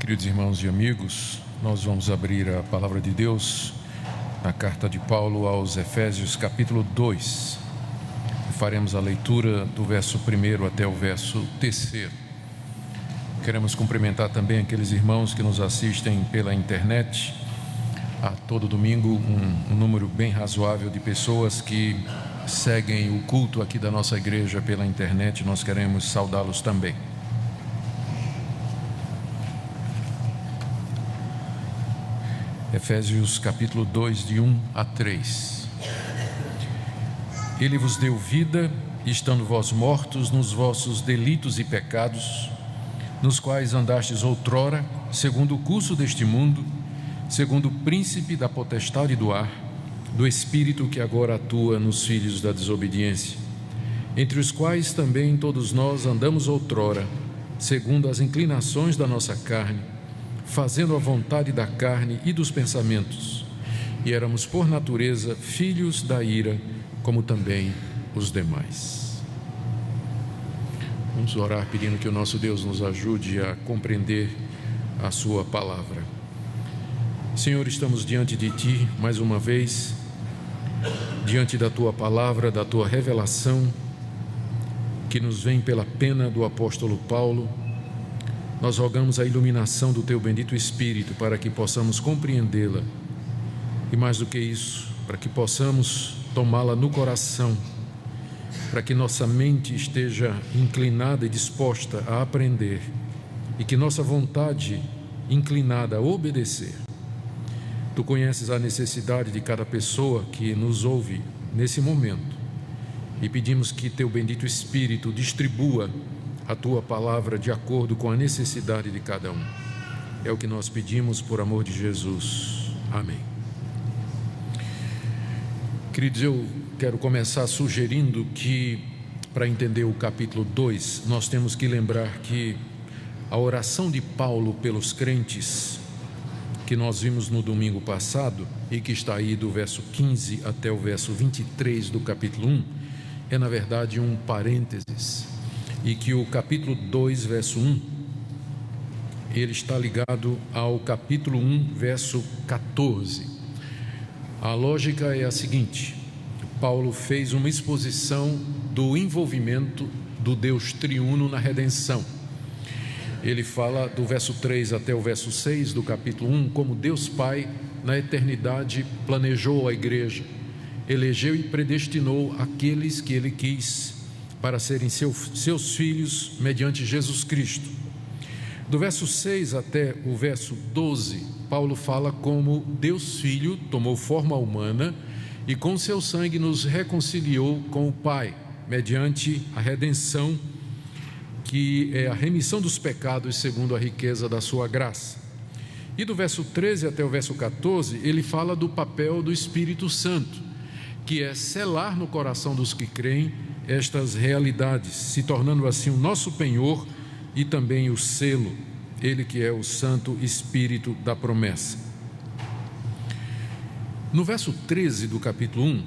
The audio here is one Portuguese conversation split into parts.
Queridos irmãos e amigos, nós vamos abrir a palavra de Deus na carta de Paulo aos Efésios, capítulo 2. Faremos a leitura do verso 1 até o verso 3. Queremos cumprimentar também aqueles irmãos que nos assistem pela internet. Há todo domingo um número bem razoável de pessoas que seguem o culto aqui da nossa igreja pela internet. Nós queremos saudá-los também. Efésios capítulo 2, de 1 a 3. Ele vos deu vida, estando vós mortos nos vossos delitos e pecados, nos quais andastes outrora, segundo o curso deste mundo, segundo o príncipe da potestade do ar, do espírito que agora atua nos filhos da desobediência, entre os quais também todos nós andamos outrora, segundo as inclinações da nossa carne, fazendo a vontade da carne e dos pensamentos, e éramos por natureza filhos da ira, como também os demais. Vamos orar pedindo que o nosso Deus nos ajude a compreender a sua palavra. Senhor, estamos diante de Ti mais uma vez, diante da Tua palavra, da Tua revelação, que nos vem pela pena do apóstolo Paulo. Nós rogamos a iluminação do Teu bendito Espírito para que possamos compreendê-la e, mais do que isso, para que possamos tomá-la no coração, para que nossa mente esteja inclinada e disposta a aprender e que nossa vontade inclinada a obedecer. Tu conheces a necessidade de cada pessoa que nos ouve nesse momento e pedimos que Teu bendito Espírito distribua a Tua palavra de acordo com a necessidade de cada um. É o que nós pedimos por amor de Jesus. Amém. Queridos, eu quero começar sugerindo que, para entender o capítulo 2, nós temos que lembrar que a oração de Paulo pelos crentes, que nós vimos no domingo passado, e que está aí do verso 15 até o verso 23 do capítulo 1, é na verdade um parênteses, e que o capítulo 2, verso 1, ele está ligado ao capítulo 1, verso 14. A lógica é a seguinte: Paulo fez uma exposição do envolvimento do Deus triuno na redenção. Ele fala do verso 3 até o verso 6 do capítulo 1, como Deus Pai, na eternidade, planejou a igreja, elegeu e predestinou aqueles que Ele quis para serem seus filhos mediante Jesus Cristo. Do verso 6 até o verso 12, Paulo fala como Deus Filho tomou forma humana e com seu sangue nos reconciliou com o Pai, mediante a redenção, que é a remissão dos pecados segundo a riqueza da sua graça. E do verso 13 até o verso 14, ele fala do papel do Espírito Santo, que é selar no coração dos que creem estas realidades, se tornando assim o nosso penhor e também o selo, ele que é o Santo Espírito da promessa. No verso 13 do capítulo 1,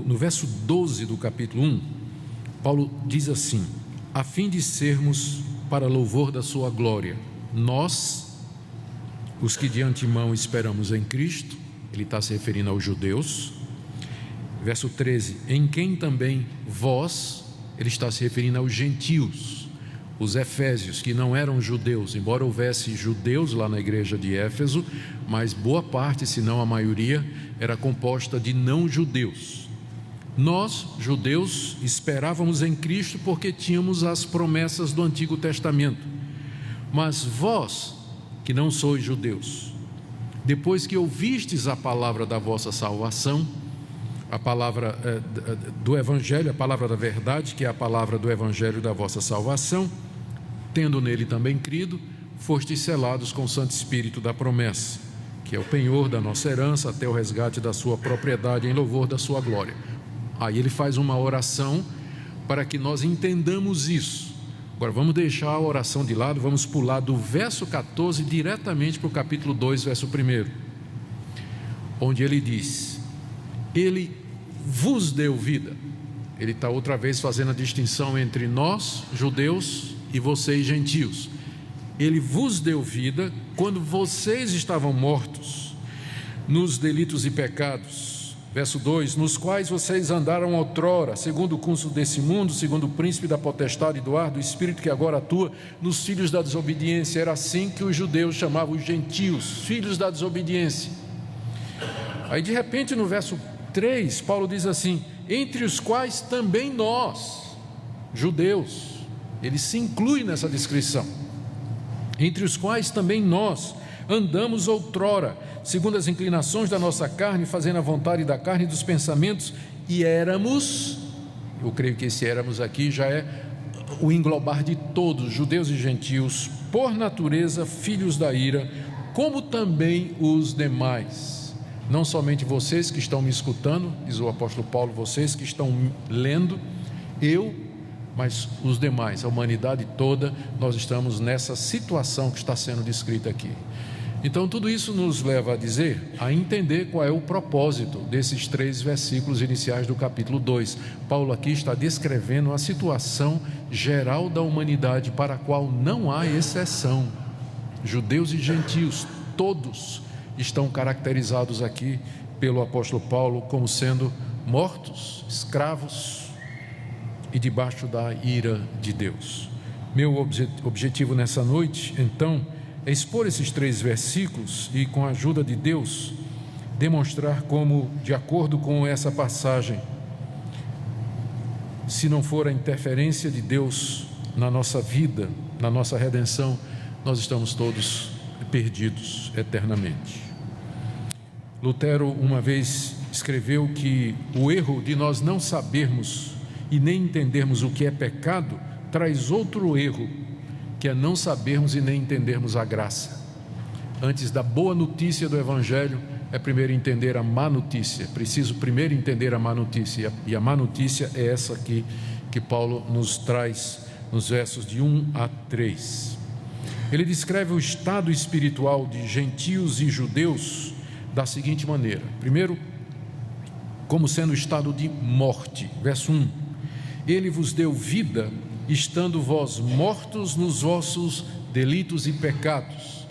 no verso 12 do capítulo 1, Paulo diz assim: a fim de sermos para louvor da sua glória, nós, os que de antemão esperamos em Cristo. Ele está se referindo aos judeus. Verso 13, em quem também vós, ele está se referindo aos gentios, os efésios, que não eram judeus, embora houvesse judeus lá na igreja de Éfeso, mas boa parte, se não a maioria, era composta de não judeus. Nós, judeus, esperávamos em Cristo porque tínhamos as promessas do Antigo Testamento. Mas vós, que não sois judeus, depois que ouvistes a palavra da vossa salvação, a palavra do Evangelho, a palavra da verdade, que é a palavra do Evangelho da vossa salvação, tendo nele também crido, fostes selados com o Santo Espírito da promessa, que é o penhor da nossa herança até o resgate da sua propriedade em louvor da sua glória. Aí ele faz uma oração para que nós entendamos isso. Agora vamos deixar a oração de lado, vamos pular do verso 14 diretamente para o capítulo 2, verso 1, onde ele diz: Ele vos deu vida. Ele está outra vez fazendo a distinção entre nós, judeus, e vocês, gentios. Ele vos deu vida quando vocês estavam mortos nos delitos e pecados. Verso 2: nos quais vocês andaram outrora, segundo o curso desse mundo, segundo o príncipe da potestade do ar, do espírito que agora atua nos filhos da desobediência. Era assim que os judeus chamavam os gentios, filhos da desobediência. Aí de repente no verso 3, Paulo diz assim: entre os quais também nós, judeus. Ele se inclui nessa descrição. Entre os quais também nós andamos outrora, segundo as inclinações da nossa carne, fazendo a vontade da carne e dos pensamentos, e éramos, eu creio que esse éramos aqui já é o englobar de todos, judeus e gentios, por natureza filhos da ira, como também os demais. Não somente vocês que estão me escutando, diz o apóstolo Paulo, vocês que estão lendo, mas os demais, a humanidade toda, nós estamos nessa situação que está sendo descrita aqui. Então tudo isso nos leva a dizer, a entender qual é o propósito desses 3 versículos iniciais do capítulo 2. Paulo aqui está descrevendo a situação geral da humanidade, para a qual não há exceção. Judeus e gentios, todos estão caracterizados aqui pelo apóstolo Paulo como sendo mortos, escravos e debaixo da ira de Deus. Meu objetivo nessa noite, então, é expor esses 3 versículos e, com a ajuda de Deus, demonstrar como, de acordo com essa passagem, se não for a interferência de Deus na nossa vida, na nossa redenção, nós estamos todos perdidos eternamente. Lutero uma vez escreveu que o erro de nós não sabermos e nem entendermos o que é pecado traz outro erro, que é não sabermos e nem entendermos a graça. Antes da boa notícia do Evangelho, é primeiro entender a má notícia. Preciso primeiro entender a má notícia, e a má notícia é essa aqui que Paulo nos traz nos versos de 1 a 3. Ele descreve o estado espiritual de gentios e judeus da seguinte maneira: primeiro, como sendo o estado de morte. Verso 1: ele vos deu vida, estando vós mortos nos vossos delitos e pecados.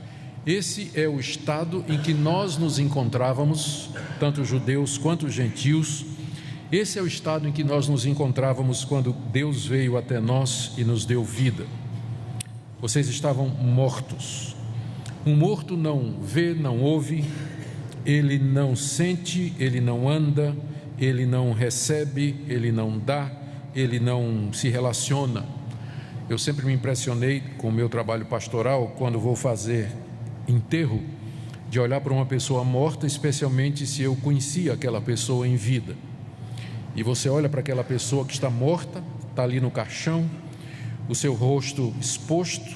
Esse é o estado em que nós nos encontrávamos, tanto judeus quanto gentios. Esse é o estado em que nós nos encontrávamos quando Deus veio até nós e nos deu vida. Vocês estavam mortos. Um morto não vê, não ouve, ele não sente, ele não anda, ele não recebe, ele não dá, ele não se relaciona. Eu sempre me impressionei com o meu trabalho pastoral, quando vou fazer enterro, de olhar para uma pessoa morta, especialmente se eu conhecia aquela pessoa em vida. E você olha para aquela pessoa que está morta, está ali no caixão, o seu rosto exposto,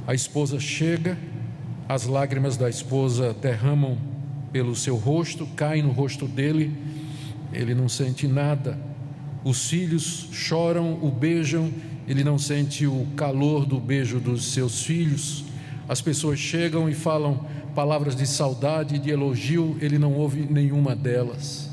a esposa chega, as lágrimas da esposa derramam pelo seu rosto, caem no rosto dele, ele não sente nada. Os filhos choram, o beijam, ele não sente o calor do beijo dos seus filhos. As pessoas chegam e falam palavras de saudade, de elogio, ele não ouve nenhuma delas.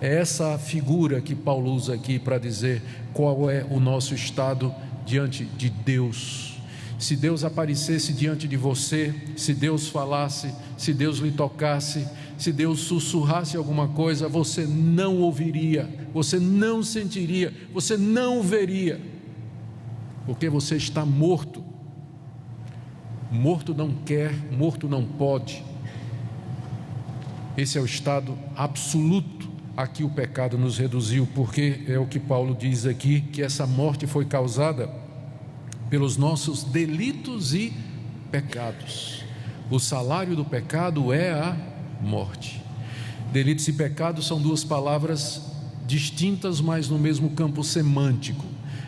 É essa a figura que Paulo usa aqui para dizer qual é o nosso estado diante de Deus. Se Deus aparecesse diante de você, se Deus falasse, se Deus lhe tocasse, se Deus sussurrasse alguma coisa, você não ouviria, você não sentiria, você não veria, porque você está morto. Morto não quer, morto não pode. Esse é o estado absoluto a que o pecado nos reduziu, porque é o que Paulo diz aqui, que essa morte foi causada pelos nossos delitos e pecados. O salário do pecado é a morte. Delitos e pecados são duas palavras distintas, mas no mesmo campo semântico.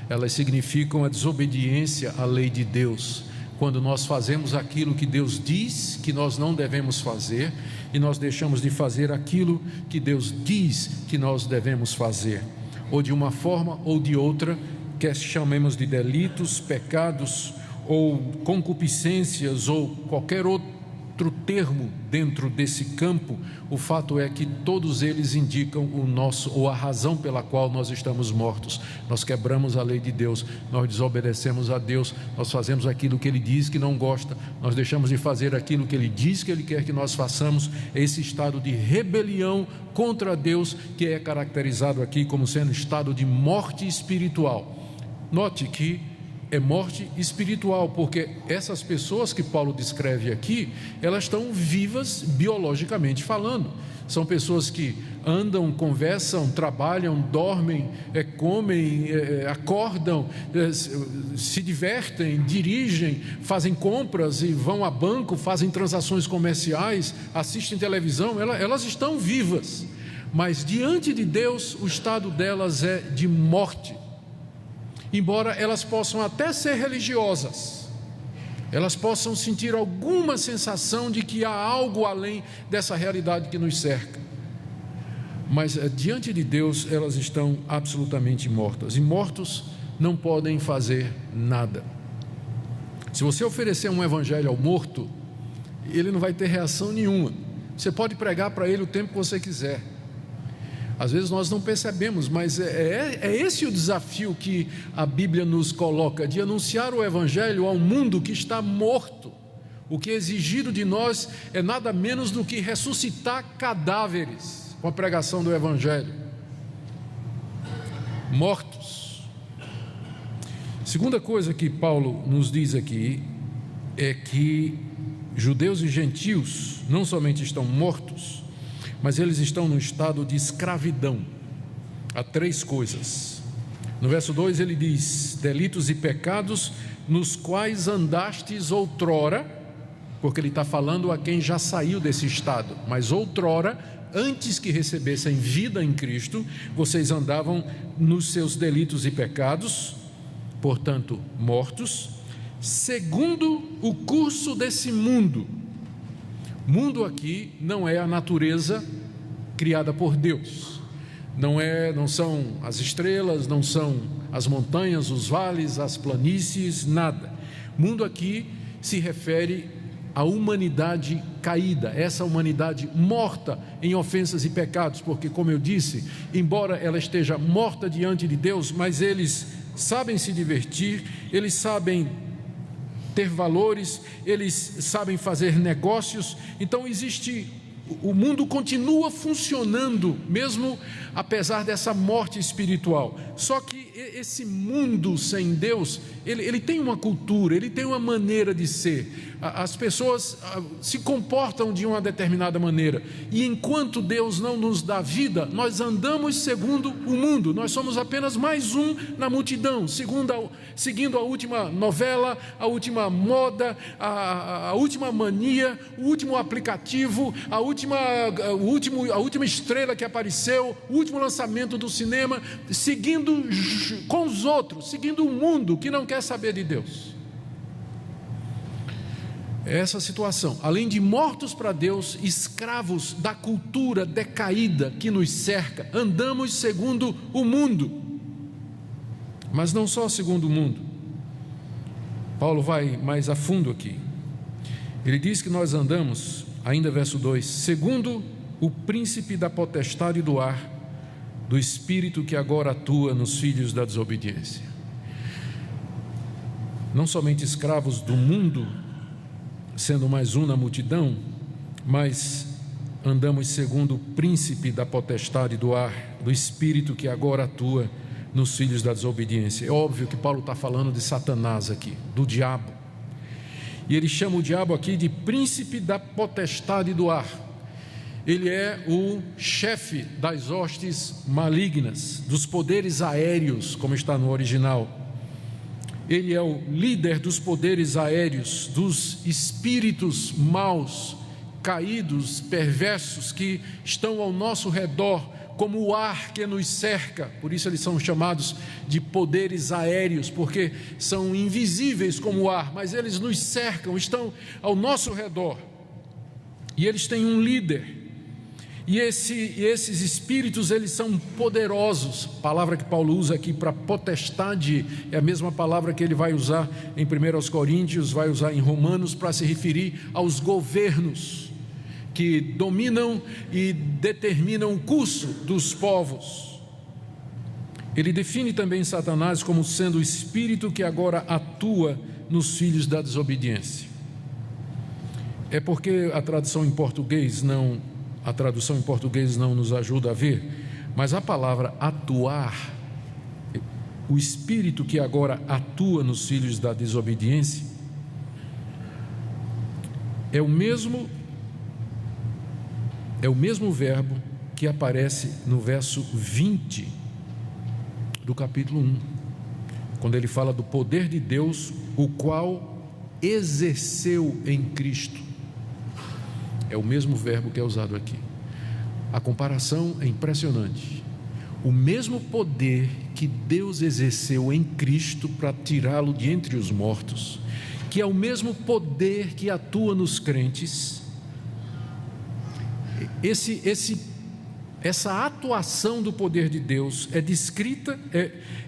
Elas significam a desobediência à lei de Deus, quando nós fazemos aquilo que Deus diz que nós não devemos fazer, e nós deixamos de fazer aquilo que Deus diz que nós devemos fazer, ou de uma forma ou de outra, quer chamemos de delitos, pecados, ou concupiscências, ou qualquer outro termo dentro desse campo. O fato é que todos eles indicam ou a razão pela qual nós estamos mortos. Nós quebramos a lei de Deus, nós desobedecemos a Deus, nós fazemos aquilo que Ele diz que não gosta, nós deixamos de fazer aquilo que Ele diz que Ele quer que nós façamos. Esse estado de rebelião contra Deus, que é caracterizado aqui como sendo estado de morte espiritual. Note que é morte espiritual, porque essas pessoas que Paulo descreve aqui, elas estão vivas biologicamente falando. São pessoas que andam, conversam, trabalham, dormem, comem, acordam, se divertem, dirigem, fazem compras e vão a banco, fazem transações comerciais, assistem televisão. Elas estão vivas, mas diante de Deus o estado delas é de morte. Embora elas possam até ser religiosas, elas possam sentir alguma sensação de que há algo além dessa realidade que nos cerca, mas diante de Deus elas estão absolutamente mortas, e mortos não podem fazer nada. Se você oferecer um evangelho ao morto, ele não vai ter reação nenhuma. Você pode pregar para ele o tempo que você quiser. Às vezes nós não percebemos, mas é esse o desafio que a Bíblia nos coloca, de anunciar o Evangelho ao mundo que está morto. O que é exigido de nós é nada menos do que ressuscitar cadáveres com a pregação do Evangelho. Mortos. Segunda coisa que Paulo nos diz aqui é que judeus e gentios não somente estão mortos, mas eles estão no estado de escravidão a três coisas. No verso 2 ele diz: delitos e pecados nos quais andastes outrora, porque ele está falando a quem já saiu desse estado, mas outrora, antes que recebessem vida em Cristo, vocês andavam nos seus delitos e pecados, portanto mortos, segundo o curso desse mundo. Mundo aqui não é a natureza criada por Deus, não são as estrelas, não são as montanhas, os vales, as planícies, nada. Mundo aqui se refere à humanidade caída, essa humanidade morta em ofensas e pecados, porque, como eu disse, embora ela esteja morta diante de Deus, mas eles sabem se divertir, eles sabem ter valores, eles sabem fazer negócios. Então o mundo continua funcionando, mesmo apesar dessa morte espiritual. Só que esse mundo sem Deus, ele tem uma cultura, ele tem uma maneira de ser. As pessoas se comportam de uma determinada maneira, e enquanto Deus não nos dá vida, nós andamos segundo o mundo. Nós somos apenas mais um na multidão, seguindo a última novela, a última moda, a última mania, o último aplicativo, a última estrela que apareceu, o último lançamento do cinema, seguindo com os outros, seguindo o mundo que não quer saber de Deus. Essa situação, além de mortos para Deus, escravos da cultura decaída que nos cerca, andamos segundo o mundo, mas não só segundo o mundo. Paulo vai mais a fundo aqui. Ele diz que nós andamos, ainda verso 2, segundo o príncipe da potestade do ar, do espírito que agora atua nos filhos da desobediência. Não somente escravos do mundo, sendo mais um na multidão, mas andamos segundo o príncipe da potestade do ar, do espírito que agora atua nos filhos da desobediência. É óbvio que Paulo está falando de Satanás aqui, do diabo, e ele chama o diabo aqui de príncipe da potestade do ar. Ele é o chefe das hostes malignas, dos poderes aéreos, como está no original. Ele é o líder dos poderes aéreos, dos espíritos maus, caídos, perversos, que estão ao nosso redor, como o ar que nos cerca. Por isso eles são chamados de poderes aéreos, porque são invisíveis como o ar, mas eles nos cercam, estão ao nosso redor. E eles têm um líder. E esses espíritos, eles são poderosos. A palavra que Paulo usa aqui para potestade é a mesma palavra que ele vai usar em 1 Coríntios, vai usar em Romanos, para se referir aos governos que dominam e determinam o curso dos povos. Ele define também Satanás como sendo o espírito que agora atua nos filhos da desobediência. É porque a tradução em português não nos ajuda a ver, mas a palavra atuar, o espírito que agora atua nos filhos da desobediência, é o mesmo verbo que aparece no verso 20 do capítulo 1, quando ele fala do poder de Deus, o qual exerceu em Cristo. É o mesmo verbo que é usado aqui. A comparação é impressionante. O mesmo poder que Deus exerceu em Cristo para tirá-lo de entre os mortos, que é o mesmo poder que atua nos crentes, essa atuação do poder de Deus é descrita,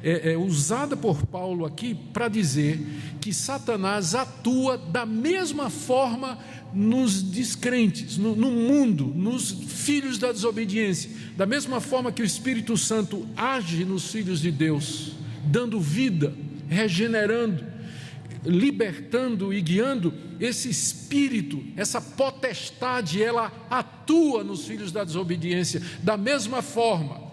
é usada por Paulo aqui para dizer que Satanás atua da mesma forma nos descrentes, no mundo, nos filhos da desobediência, da mesma forma que o Espírito Santo age nos filhos de Deus, dando vida, regenerando, libertando e guiando. Esse espírito, essa potestade, ela atua nos filhos da desobediência da mesma forma.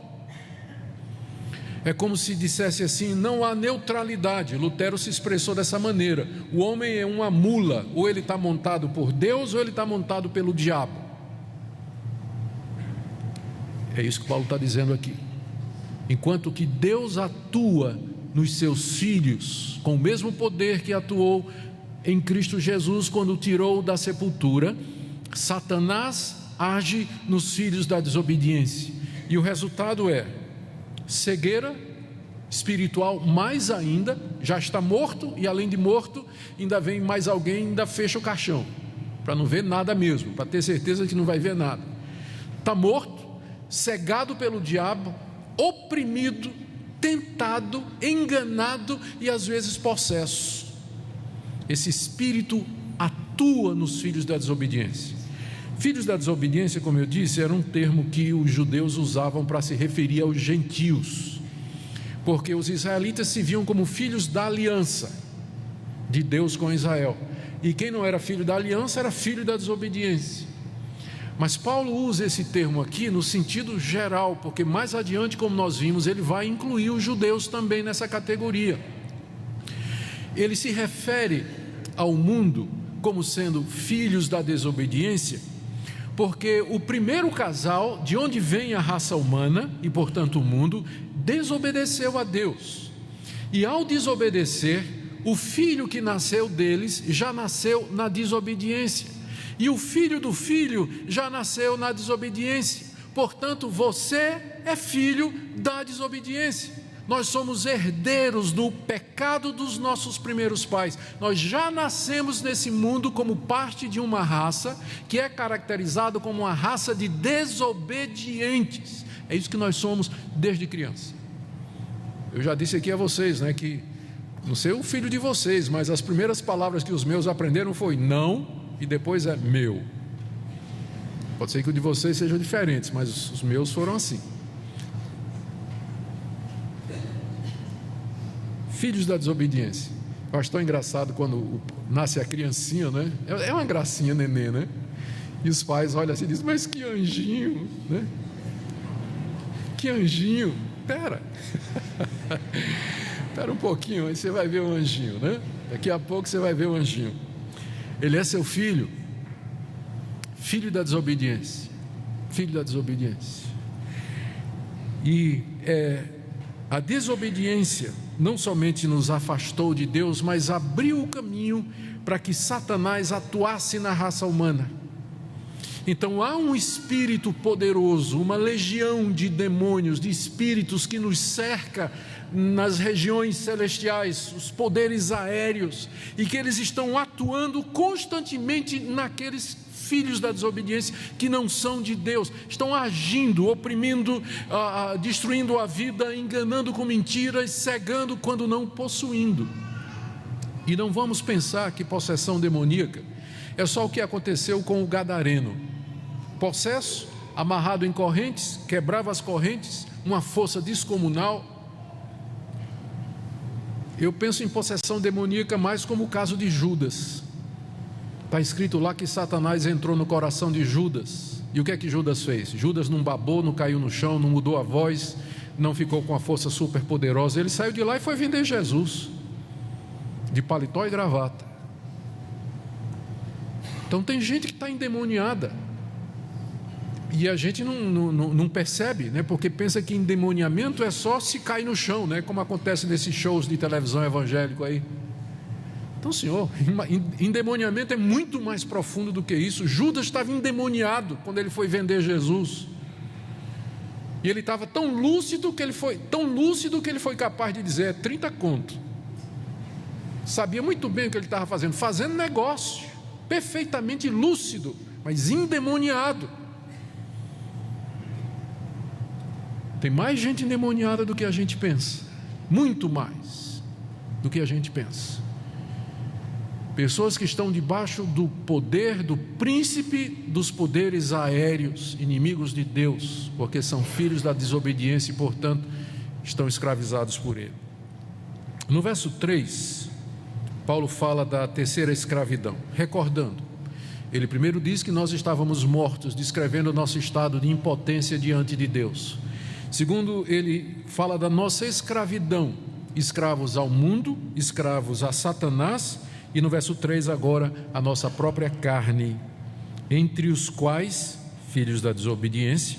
É como se dissesse assim: não há neutralidade. Lutero se expressou dessa maneira: o homem é uma mula, ou ele está montado por Deus ou ele está montado pelo diabo. É isso que Paulo está dizendo aqui. Enquanto que Deus atua nos seus filhos com o mesmo poder que atuou em Cristo Jesus quando o tirou da sepultura, Satanás age nos filhos da desobediência, e o resultado é cegueira espiritual. Mais ainda, já está morto, e além de morto, ainda vem mais alguém, ainda fecha o caixão para não ver nada mesmo, para ter certeza que não vai ver nada. Está morto, cegado pelo diabo, oprimido, tentado, enganado e às vezes possesso. Esse espírito atua nos filhos da desobediência. Filhos da desobediência, como eu disse, era um termo que os judeus usavam para se referir aos gentios, porque os israelitas se viam como filhos da aliança de Deus com Israel, e quem não era filho da aliança era filho da desobediência. Mas Paulo usa esse termo aqui no sentido geral, porque mais adiante, como nós vimos, ele vai incluir os judeus também nessa categoria. Ele se refere ao mundo como sendo filhos da desobediência, porque o primeiro casal, de onde vem a raça humana e portanto o mundo, desobedeceu a Deus, e ao desobedecer, o filho que nasceu deles já nasceu na desobediência, e o filho do filho já nasceu na desobediência. Portanto, você é filho da desobediência. Nós somos herdeiros do pecado dos nossos primeiros pais. Nós já nascemos nesse mundo como parte de uma raça que é caracterizada como uma raça de desobedientes. É isso que nós somos desde criança. Eu já disse aqui a vocês, que não sei o filho de vocês, mas as primeiras palavras que os meus aprenderam foi não, e depois é meu. Pode ser que o de vocês sejam diferentes, mas os meus foram assim. Filhos da desobediência. Eu acho tão engraçado quando nasce a criancinha, É uma gracinha, neném, E os pais olham assim e dizem: mas que anjinho, Que anjinho. Espera um pouquinho, aí você vai ver o anjinho, Daqui a pouco você vai ver o anjinho. Ele é seu filho, filho da desobediência, filho da desobediência. E a desobediência não somente nos afastou de Deus, mas abriu o caminho para que Satanás atuasse na raça humana. Então há um espírito poderoso, uma legião de demônios, de espíritos que nos cerca nas regiões celestiais, os poderes aéreos, e que eles estão atuando constantemente naqueles filhos da desobediência, que não são de Deus, estão agindo, oprimindo, destruindo a vida, enganando com mentiras, cegando quando não possuindo. E não vamos pensar que possessão demoníaca é só o que aconteceu com o gadareno. Possesso, amarrado em correntes, quebrava as correntes, uma força descomunal. Eu penso em possessão demoníaca mais como o caso de Judas. Está escrito lá que Satanás entrou no coração de Judas. E o que é que Judas fez? Judas não babou, não caiu no chão, não mudou a voz, não ficou com a força super poderosa. Ele saiu de lá e foi vender Jesus, de paletó e gravata. Então tem gente que está endemoniada e a gente não percebe, né? Porque pensa que endemoniamento é só se cair no chão, né? Como acontece nesses shows de televisão evangélico aí. Então, senhor, endemoniamento é muito mais profundo do que isso. Judas estava endemoniado quando ele foi vender Jesus, e ele estava tão lúcido que ele foi capaz de dizer: 30 conto. Sabia muito bem o que ele estava fazendo negócio, perfeitamente lúcido, mas endemoniado. Tem mais gente endemoniada do que a gente pensa, muito mais do que a gente pensa. Pessoas que estão debaixo do poder do príncipe dos poderes aéreos, inimigos de Deus, porque são filhos da desobediência e, portanto, estão escravizados por ele. No verso 3, Paulo fala da terceira escravidão, recordando. Ele primeiro diz que nós estávamos mortos, descrevendo o nosso estado de impotência diante de Deus. Segundo, ele fala da nossa escravidão, escravos ao mundo, escravos a Satanás. E no verso 3 agora, a nossa própria carne, entre os quais, filhos da desobediência,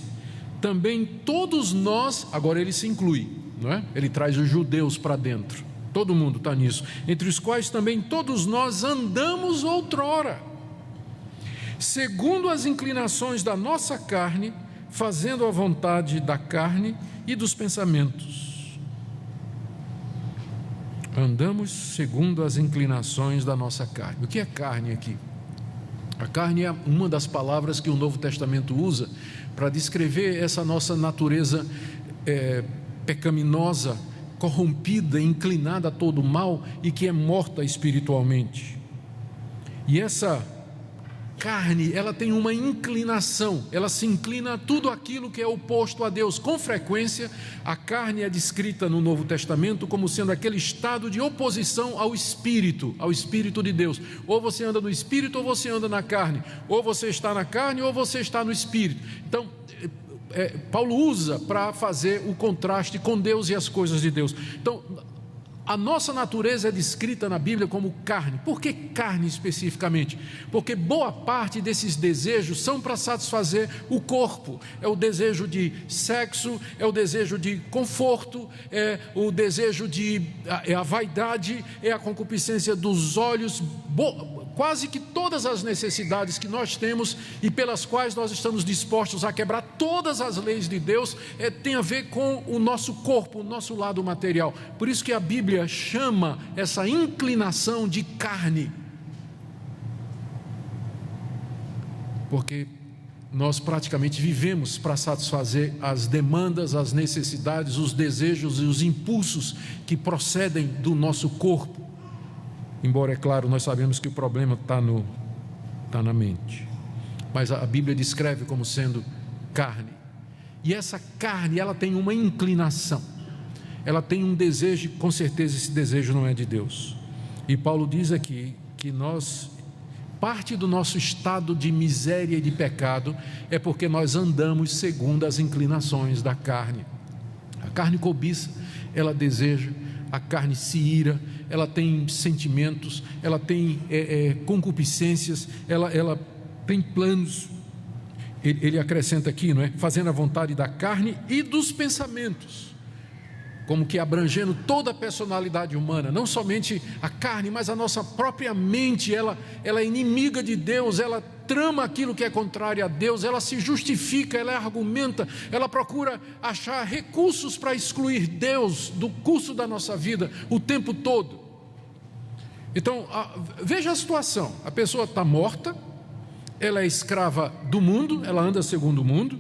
também todos nós, agora ele se inclui, não é? Ele traz os judeus para dentro, todo mundo está nisso, entre os quais também todos nós andamos outrora, segundo as inclinações da nossa carne, fazendo a vontade da carne e dos pensamentos. Andamos segundo as inclinações da nossa carne. O que é carne aqui? A carne é uma das palavras que o Novo Testamento usa para descrever essa nossa natureza pecaminosa, corrompida, inclinada a todo mal e que é morta espiritualmente. E essa carne, ela tem uma inclinação, ela se inclina a tudo aquilo que é oposto a Deus. Com frequência, a carne é descrita no Novo Testamento como sendo aquele estado de oposição ao Espírito de Deus. Ou você anda no Espírito ou você anda na carne, ou você está na carne ou você está no Espírito. Então, Paulo usa para fazer o contraste com Deus e as coisas de Deus. Então, a nossa natureza é descrita na Bíblia como carne. Por que carne especificamente? Porque boa parte desses desejos são para satisfazer o corpo. É o desejo de sexo, é o desejo de conforto, é o desejo é a vaidade, é a concupiscência dos olhos. Quase que todas as necessidades que nós temos e pelas quais nós estamos dispostos a quebrar todas as leis de Deus, tem a ver com o nosso corpo, o nosso lado material. Por isso que a Bíblia chama essa inclinação de carne, porque nós praticamente vivemos para satisfazer as demandas, as necessidades, os desejos e os impulsos que procedem do nosso corpo. Embora, é claro, nós sabemos que o problema está na mente, mas a Bíblia descreve como sendo carne. E essa carne, ela tem uma inclinação, ela tem um desejo, com certeza esse desejo não é de Deus. E Paulo diz aqui que parte do nosso estado de miséria e de pecado é porque nós andamos segundo as inclinações da carne. A carne cobiça, ela deseja, a carne se ira, ela tem sentimentos, ela tem concupiscências, ela tem planos. Ele acrescenta aqui, não é? Fazendo a vontade da carne e dos pensamentos, como que abrangendo toda a personalidade humana, não somente a carne, mas a nossa própria mente. Ela é inimiga de Deus, ela trama aquilo que é contrário a Deus, ela se justifica, ela argumenta, ela procura achar recursos para excluir Deus do curso da nossa vida o tempo todo. Então, veja a situação: a pessoa está morta, ela é escrava do mundo, ela anda segundo o mundo,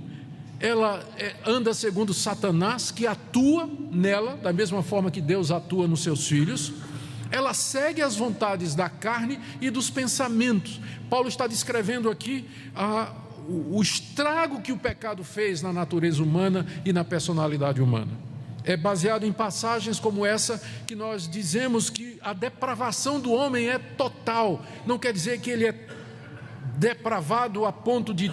ela anda segundo Satanás, que atua nela, da mesma forma que Deus atua nos seus filhos. Ela segue as vontades da carne e dos pensamentos. Paulo está descrevendo aqui o estrago que o pecado fez na natureza humana e na personalidade humana. É baseado em passagens como essa que nós dizemos que a depravação do homem é total. Não quer dizer que ele é depravado a ponto de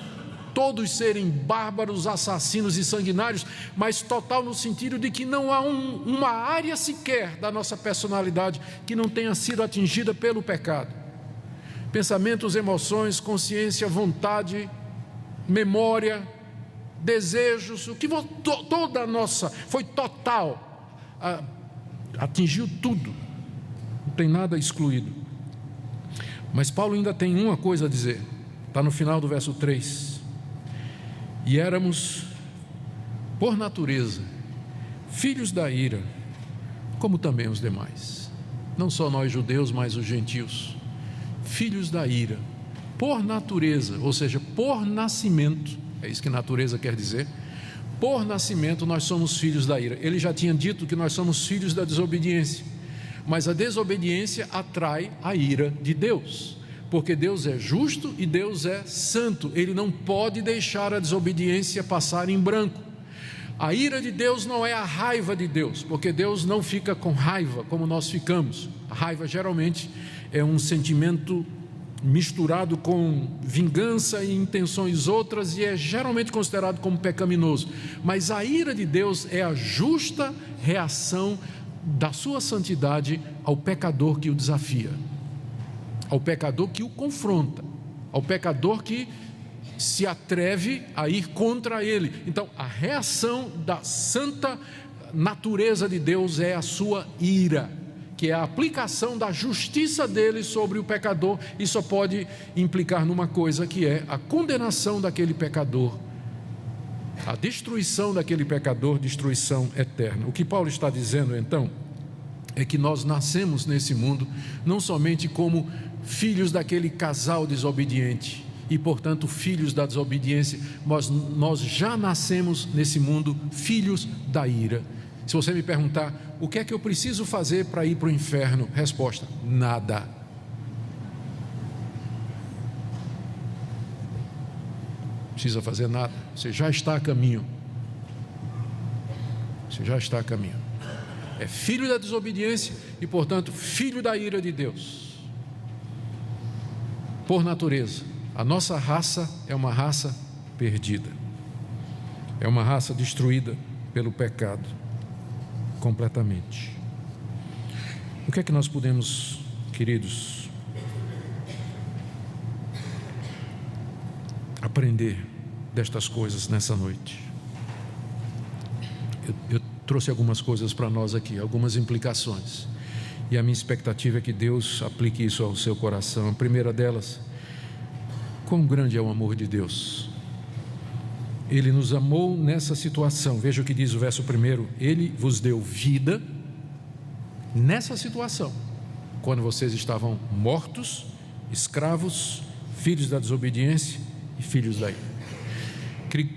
todos serem bárbaros, assassinos e sanguinários, mas total no sentido de que não há uma área sequer da nossa personalidade que não tenha sido atingida pelo pecado. Pensamentos, emoções, consciência, vontade, memória, desejos, o que toda a nossa foi total, atingiu tudo, não tem nada excluído. Mas Paulo ainda tem uma coisa a dizer, está no final do verso 3: e éramos, por natureza, filhos da ira, como também os demais. Não só nós judeus, mas os gentios. Filhos da ira, por natureza, ou seja, por nascimento. É isso que natureza quer dizer. Por nascimento nós somos filhos da ira. Ele já tinha dito que nós somos filhos da desobediência. Mas a desobediência atrai a ira de Deus. Porque Deus é justo e Deus é santo. Ele não pode deixar a desobediência passar em branco. A ira de Deus não é a raiva de Deus, porque Deus não fica com raiva como nós ficamos. A raiva geralmente é um sentimento misturado com vingança e intenções outras, e é geralmente considerado como pecaminoso. Mas a ira de Deus é a justa reação da sua santidade ao pecador que o desafia, ao pecador que o confronta, ao pecador que se atreve a ir contra ele. Então, a reação da santa natureza de Deus é a sua ira, que é a aplicação da justiça dele sobre o pecador, e só pode implicar numa coisa, que é a condenação daquele pecador, a destruição daquele pecador, destruição eterna. O que Paulo está dizendo então é que nós nascemos nesse mundo não somente como filhos daquele casal desobediente e, portanto, filhos da desobediência, mas nós já nascemos nesse mundo filhos da ira. Se você me perguntar, o que é que eu preciso fazer para ir para o inferno? Resposta: nada. Não precisa fazer nada, você já está a caminho. Você já está a caminho. É filho da desobediência e, portanto, filho da ira de Deus. Por natureza, a nossa raça é uma raça perdida, é uma raça destruída pelo pecado, completamente. O que é que nós podemos, queridos, aprender destas coisas nessa noite? Eu trouxe algumas coisas para nós aqui, algumas implicações, e a minha expectativa é que Deus aplique isso ao seu coração. A primeira delas: quão grande é o amor de Deus. Ele nos amou nessa situação. Veja o que diz o verso 1: Ele vos deu vida nessa situação, quando vocês estavam mortos, escravos, filhos da desobediência e filhos da ira.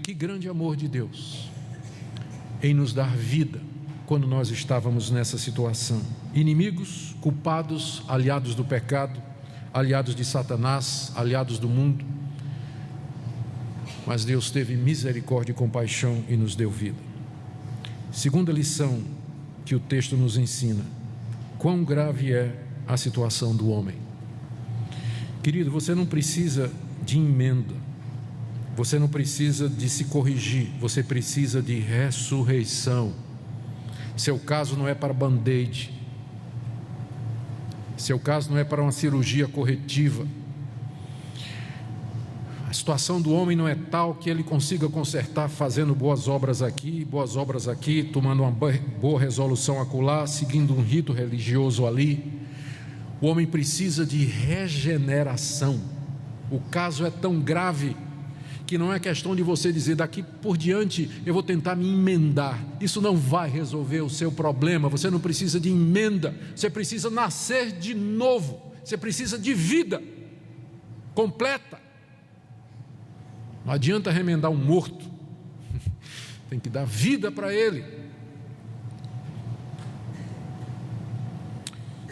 Que grande amor de Deus em nos dar vida quando nós estávamos nessa situação, inimigos, culpados, aliados do pecado, aliados de Satanás, aliados do mundo. Mas Deus teve misericórdia e compaixão e nos deu vida. Segunda lição que o texto nos ensina: quão grave é a situação do homem. Querido, você não precisa de emenda, você não precisa de se corrigir, você precisa de ressurreição. Seu caso não é para band-aid, seu caso não é para uma cirurgia corretiva. A situação do homem não é tal que ele consiga consertar fazendo boas obras aqui, tomando uma boa resolução acolá, seguindo um rito religioso ali. O homem precisa de regeneração. O caso é tão grave que não é questão de você dizer: daqui por diante eu vou tentar me emendar. Isso não vai resolver o seu problema. Você não precisa de emenda, você precisa nascer de novo, você precisa de vida completa. Não adianta remendar um morto, tem que dar vida para ele.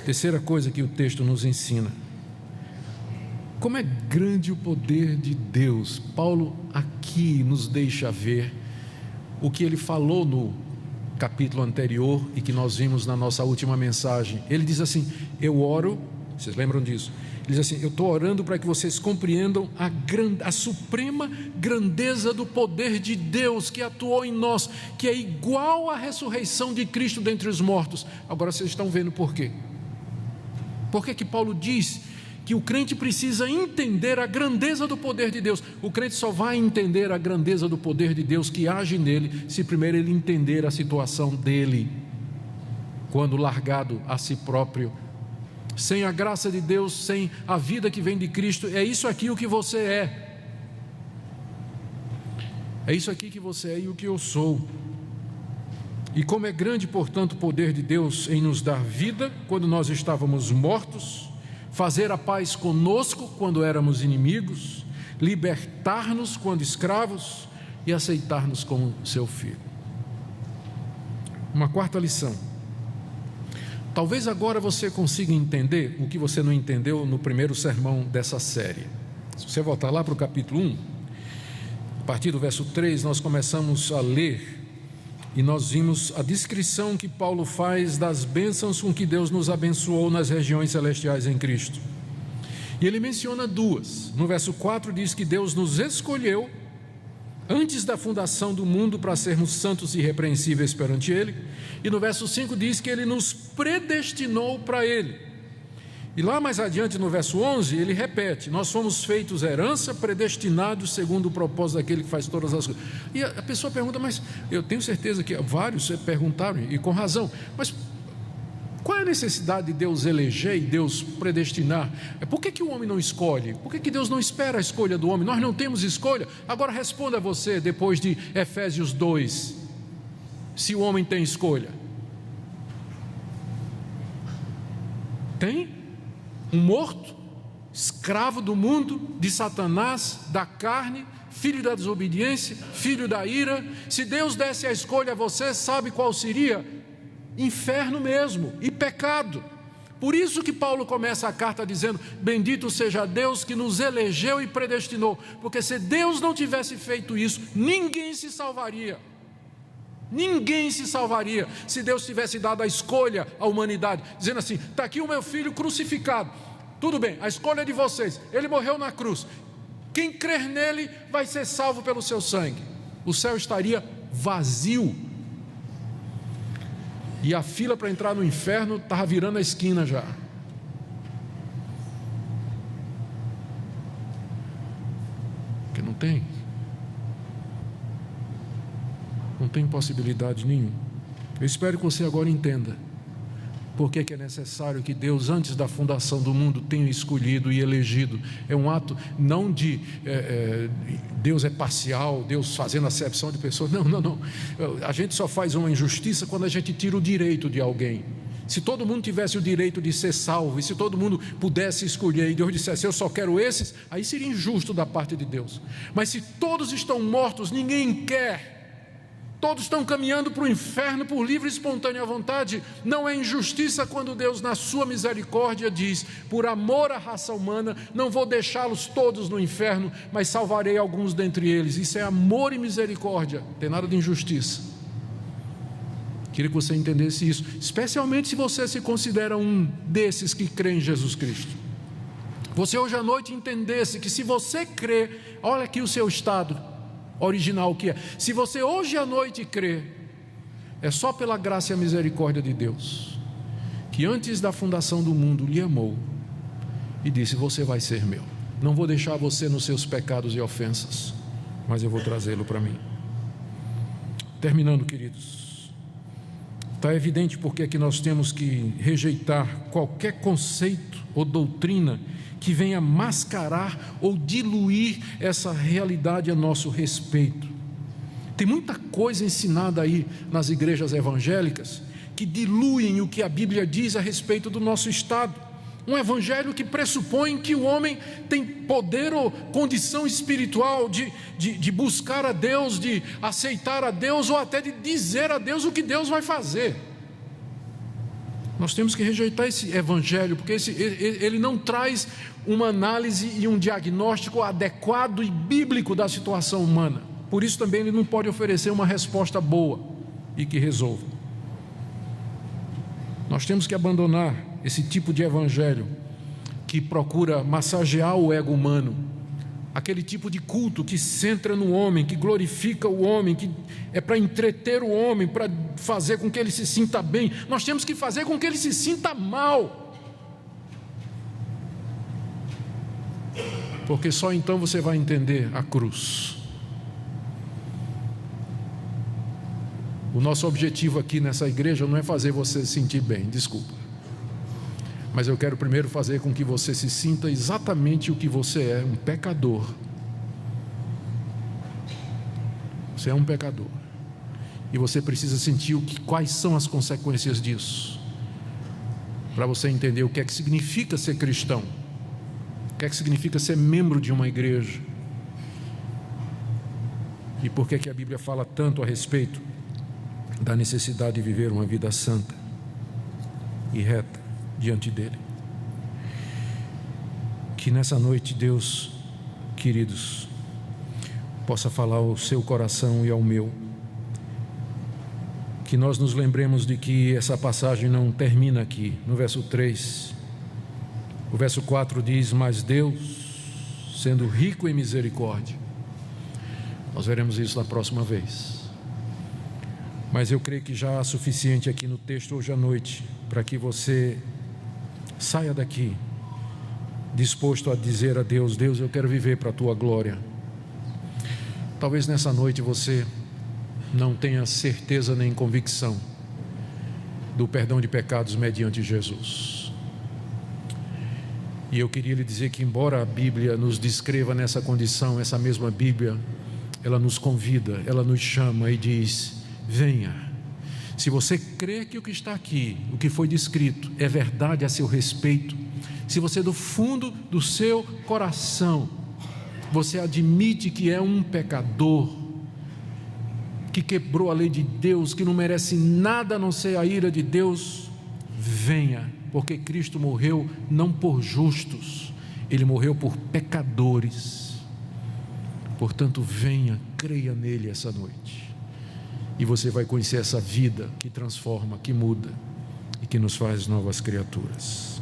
Terceira coisa que o texto nos ensina: como é grande o poder de Deus. Paulo aqui nos deixa ver o que ele falou no capítulo anterior e que nós vimos na nossa última mensagem. Ele diz assim: eu oro, vocês lembram disso? Ele diz assim: eu estou orando para que vocês compreendam a suprema grandeza do poder de Deus que atuou em nós, que é igual à ressurreição de Cristo dentre os mortos. Agora vocês estão vendo por quê? Por que Paulo diz que o crente precisa entender a grandeza do poder de Deus? O crente só vai entender a grandeza do poder de Deus que age nele, se primeiro ele entender a situação dele, quando largado a si próprio, sem a graça de Deus, sem a vida que vem de Cristo. É isso aqui o que você é. É isso aqui que você é e o que eu sou. E como é grande, portanto, o poder de Deus em nos dar vida quando nós estávamos mortos, fazer a paz conosco quando éramos inimigos, libertar-nos quando escravos e aceitar-nos como seu filho. Uma quarta lição: talvez agora você consiga entender o que você não entendeu no primeiro sermão dessa série. Se você voltar lá para o capítulo 1, a partir do verso 3, nós começamos a ler e nós vimos a descrição que Paulo faz das bênçãos com que Deus nos abençoou nas regiões celestiais em Cristo. E ele menciona duas. No verso 4 diz que Deus nos escolheu antes da fundação do mundo para sermos santos e irrepreensíveis perante Ele. E no verso 5 diz que Ele nos predestinou para Ele. E lá mais adiante no verso 11 ele repete: nós fomos feitos herança, predestinados segundo o propósito daquele que faz todas as coisas. E a pessoa pergunta: mas eu tenho certeza que vários perguntaram, e com razão, mas qual é a necessidade de Deus eleger e Deus predestinar? Por que o homem não escolhe? Por que Deus não espera a escolha do homem? Nós não temos escolha. Agora responda você, depois de Efésios 2, se o homem tem escolha. Tem? Um morto, escravo do mundo, de Satanás, da carne, filho da desobediência, filho da ira. Se Deus desse a escolha a você, sabe qual seria? Inferno mesmo, e pecado. Por isso que Paulo começa a carta dizendo: bendito seja Deus que nos elegeu e predestinou. Porque se Deus não tivesse feito isso, ninguém se salvaria. Ninguém se salvaria se Deus tivesse dado a escolha à humanidade, dizendo assim: está aqui o meu filho crucificado, tudo bem, a escolha é de vocês, ele morreu na cruz, quem crer nele vai ser salvo pelo seu sangue. O céu estaria vazio, e a fila para entrar no inferno estava virando a esquina já. Porque não tem possibilidade nenhuma. Eu espero que você agora entenda por que é necessário que Deus, antes da fundação do mundo, tenha escolhido e elegido. É um ato não de Deus é parcial, Deus fazendo acepção de pessoas. Não. A gente só faz uma injustiça quando a gente tira o direito de alguém. Se todo mundo tivesse o direito de ser salvo, e se todo mundo pudesse escolher, e Deus dissesse: eu só quero esses, aí seria injusto da parte de Deus. Mas se todos estão mortos, ninguém quer, todos estão caminhando para o inferno por livre e espontânea vontade, não é injustiça quando Deus, na sua misericórdia, diz: por amor à raça humana, não vou deixá-los todos no inferno, mas salvarei alguns dentre eles. Isso é amor e misericórdia, não tem nada de injustiça. Queria que você entendesse isso, especialmente se você se considera um desses que crê em Jesus Cristo. Você hoje à noite entendesse que se você crê, olha aqui o seu estado original que é. Se você hoje à noite crê, é só pela graça e a misericórdia de Deus, que antes da fundação do mundo lhe amou e disse: você vai ser meu, não vou deixar você nos seus pecados e ofensas, mas eu vou trazê-lo para mim. Terminando, queridos, está evidente porque é que nós temos que rejeitar qualquer conceito ou doutrina que venha mascarar ou diluir essa realidade a nosso respeito. Tem muita coisa ensinada aí nas igrejas evangélicas que diluem o que a Bíblia diz a respeito do nosso estado. Um evangelho que pressupõe que o homem tem poder ou condição espiritual de buscar a Deus, de aceitar a Deus, ou até de dizer a Deus o que Deus vai fazer. Nós temos que rejeitar esse evangelho, porque ele não traz uma análise e um diagnóstico adequado e bíblico da situação humana. Por isso também ele não pode oferecer uma resposta boa e que resolva. Nós temos que abandonar esse tipo de evangelho que procura massagear o ego humano, aquele tipo de culto que centra no homem, que glorifica o homem, que é para entreter o homem, para fazer com que ele se sinta bem. Nós temos que fazer com que ele se sinta mal, porque só então você vai entender a cruz. O nosso objetivo aqui nessa igreja não é fazer você se sentir bem, desculpa. Mas eu quero primeiro fazer com que você se sinta exatamente o que você é, um pecador. Você é um pecador. E você precisa sentir quais são as consequências disso. Para você entender o que é que significa ser cristão. O que é que significa ser membro de uma igreja. E por que a Bíblia fala tanto a respeito da necessidade de viver uma vida santa e reta diante dele. Que nessa noite Deus, queridos, possa falar ao seu coração e ao meu, que nós nos lembremos de que essa passagem não termina aqui. No verso 3, o verso 4 diz: mas Deus, sendo rico em misericórdia. Nós veremos isso na próxima vez. Mas eu creio que já há suficiente aqui no texto hoje à noite para que você saia daqui disposto a dizer a Deus: Deus, eu quero viver para a tua glória. Talvez nessa noite você não tenha certeza nem convicção do perdão de pecados mediante Jesus. E eu queria lhe dizer que, embora a Bíblia nos descreva nessa condição, essa mesma Bíblia, ela nos convida, ela nos chama e diz: venha. Se você crê que o que está aqui, o que foi descrito, é verdade a seu respeito, se você do fundo do seu coração, você admite que é um pecador, que quebrou a lei de Deus, que não merece nada a não ser a ira de Deus, venha, porque Cristo morreu não por justos, Ele morreu por pecadores. Portanto, venha, creia nele essa noite. E você vai conhecer essa vida que transforma, que muda e que nos faz novas criaturas.